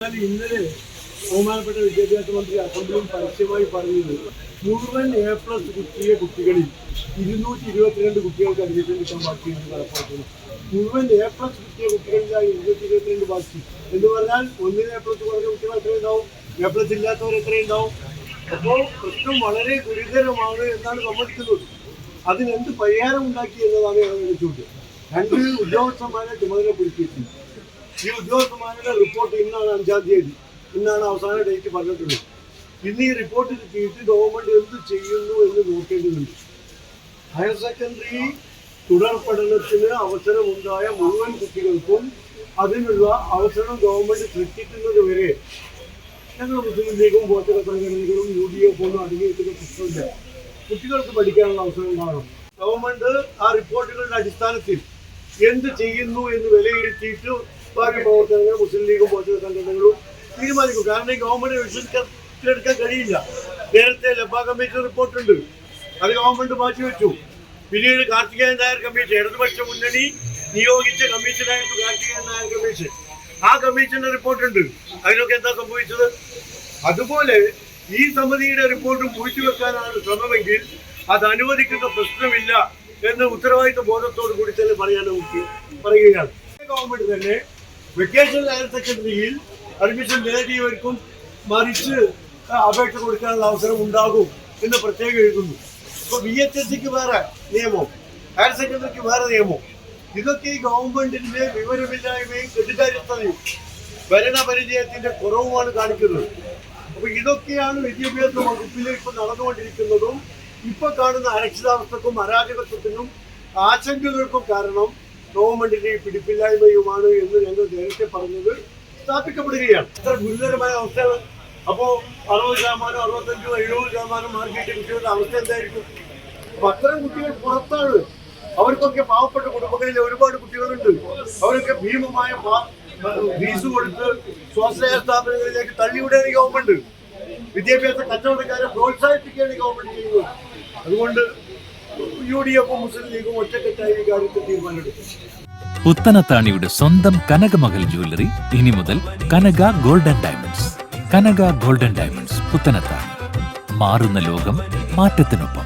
ഇന്നലെ ബഹുമാനപ്പെട്ട വിദ്യാഭ്യാസ മന്ത്രി അസംബ്ലിയിൽ പരസ്യമായി പറഞ്ഞത് മുഴുവൻ A+ കിട്ടിയ കുട്ടികളിൽ 222 കുട്ടികൾക്ക് അഡ്മിഷൻ കിട്ടാൻ ബാക്കിയാണ് നടപ്പാക്കുന്നത്. മുഴുവൻ A+ കിട്ടിയ കുട്ടികളിലായി 222 ബാക്കി എന്ന് പറഞ്ഞാൽ ഒന്നിന് A+ കുറഞ്ഞ കുട്ടികൾ എത്രയുണ്ടാവും, A+ ഇല്ലാത്തവർ എത്രയുണ്ടാവും? അപ്പോൾ പ്രശ്നം വളരെ ഗുരുതരമാണ് എന്നാണ് സമ്മതിക്കുന്നത്. അതിനെന്ത് പരിഹാരം ഉണ്ടാക്കി എന്നതാണ് ഞാൻ വിളിച്ചുകൊണ്ട് 2 ഉദ്യോഗസ്ഥന്മാരെ ചുമതലപ്പെടുത്തിയിട്ടുണ്ട്. ഈ ഉദ്യോഗസ്ഥന്മാരുടെ റിപ്പോർട്ട് ഇന്നാണ് 5-ാം തീയതി, ഇന്നാണ് അവസാന ഡേറ്റ് പറഞ്ഞിട്ടുള്ളത്. ഇന്ന് ഈ റിപ്പോർട്ട് കിട്ടിയിട്ട് ഗവൺമെന്റ് എന്ത് ചെയ്യുന്നു എന്ന് നോക്കേണ്ടതുണ്ട്. ഹയർ സെക്കൻഡറി തുടർ പഠനത്തിന് അവസരമുണ്ടായ മുഴുവൻ കുട്ടികൾക്കും അതിനുള്ള അവസരം ഗവൺമെന്റ് സൃഷ്ടിക്കുന്നത് വരെ ഞങ്ങൾ മുസ്ലിം ലീഗും പോഷക സംഘടനകളും UDF ഒന്നും അടങ്ങിയിരിക്കുന്ന പ്രശ്നമില്ല. കുട്ടികൾക്ക് പഠിക്കാനുള്ള അവസരം ഉണ്ടാകണം. ഗവൺമെന്റ് ആ റിപ്പോർട്ടുകളുടെ അടിസ്ഥാനത്തിൽ എന്ത് ചെയ്യുന്നു എന്ന് വിലയിരുത്തിയിട്ട് ബാക്കി പ്രവർത്തനങ്ങൾ മുസ്ലിം ലീഗും പോഷക സംഘടനകളും തീരുമാനിക്കും. കാരണം ഈ ഗവൺമെന്റ് വിശ്വസിച്ചെടുക്കാൻ കഴിയില്ല. നേരത്തെ ലബ കമ്മീഷൻ റിപ്പോർട്ടുണ്ട്, അത് ഗവൺമെന്റ് മാറ്റിവെച്ചു. പിന്നീട് കാർത്തികേയൻ നായർ കമ്മീഷൻ, ഇടതുപക്ഷ മുന്നണി നിയോഗിച്ച കമ്മീഷനായിരുന്നു കാർത്തികേയൻ നായർ കമ്മീഷൻ. ആ കമ്മീഷന്റെ റിപ്പോർട്ടുണ്ട്. അതിനൊക്കെ എന്താ സംഭവിച്ചത്? അതുപോലെ ഈ സമിതിയുടെ റിപ്പോർട്ട് പൂഴ്ത്തിവെക്കാനാണ് ശ്രമമെങ്കിൽ അത് അനുവദിക്കുന്ന പ്രശ്നമില്ല എന്ന് ഉത്തരവാദിത്വ ബോധത്തോടു കൂടി തന്നെ പറയുകയാണ്. ഗവൺമെന്റ് തന്നെ വെക്കേഷൻ ഹയർ സെക്കൻഡറിയിൽ അഡ്മിഷൻ നേടിയവർക്കും മറിച്ച് അപേക്ഷ കൊടുക്കാനുള്ള അവസരം ഉണ്ടാകും എന്ന് പ്രത്യേകം എഴുതുന്നു. ഇപ്പോൾ VHSCക്ക് വേറെ നിയമം, ഹയർ സെക്കൻഡറിക്ക് വേറെ നിയമം. ഇതൊക്കെ ഈ ഗവൺമെന്റിന്റെ വിവരമില്ലായ്മയും കെട്ടുകാര്യസ്ഥതയും ഭരണപരിചയത്തിന്റെ കുറവുമാണ് കാണിക്കുന്നത്. അപ്പൊ ഇതൊക്കെയാണ് വിദ്യാഭ്യാസ വകുപ്പിൽ ഇപ്പൊ നടന്നുകൊണ്ടിരിക്കുന്നതും ഇപ്പൊ കാണുന്ന അരക്ഷിതാവസ്ഥക്കും അരാജകത്വത്തിനും ആശങ്കകൾക്കും കാരണം ഗവൺമെന്റിന്റെ പിടിപ്പില്ലായ്മയുമാണ് എന്ന് ഞങ്ങൾ നേരത്തെ പറഞ്ഞത് സ്ഥാപിക്കപ്പെടുകയാണ്. ഇത്ര ഗുരുതരമായ അവസ്ഥകൾ. അപ്പോ 60%, 65%, 70% മാർക്ക് കിട്ടിയ കുട്ടികളുടെ അവസ്ഥ എന്തായിരിക്കും? അപ്പൊ അത്തരം കുട്ടികൾ പുറത്താണ്. അവർക്കൊക്കെ പാവപ്പെട്ട കുടുംബങ്ങളിലെ ഒരുപാട് കുട്ടികളുണ്ട്. അവരൊക്കെ ഭീമമായ ഫീസ് കൊടുത്ത് സ്വാശ്രയ സ്ഥാപനങ്ങളിലേക്ക് തള്ളിവിടുകയാണ് ഗവൺമെന്റ്. വിദ്യാഭ്യാസ കച്ചവടക്കാരെ പ്രോത്സാഹിപ്പിക്കുകയാണ് ഗവൺമെന്റ് ചെയ്യുന്നത്. അതുകൊണ്ട് UDF മുസ്ലിം ലീഗും ഒറ്റക്കെട്ടായി ഈ കാര്യത്തിൽ തീരുമാനമെടുക്കും. പുത്തനത്താണിയുടെ സ്വന്തം കനകമകൽ ജ്വല്ലറി ഇനി മുതൽ കനക ഗോൾഡൻ ഡയമണ്ട്സ്. കനക ഗോൾഡൻ ഡയമണ്ട്സ്, പുത്തനത്താണി. മാറുന്ന ലോകം, മാറ്റത്തിനൊപ്പം.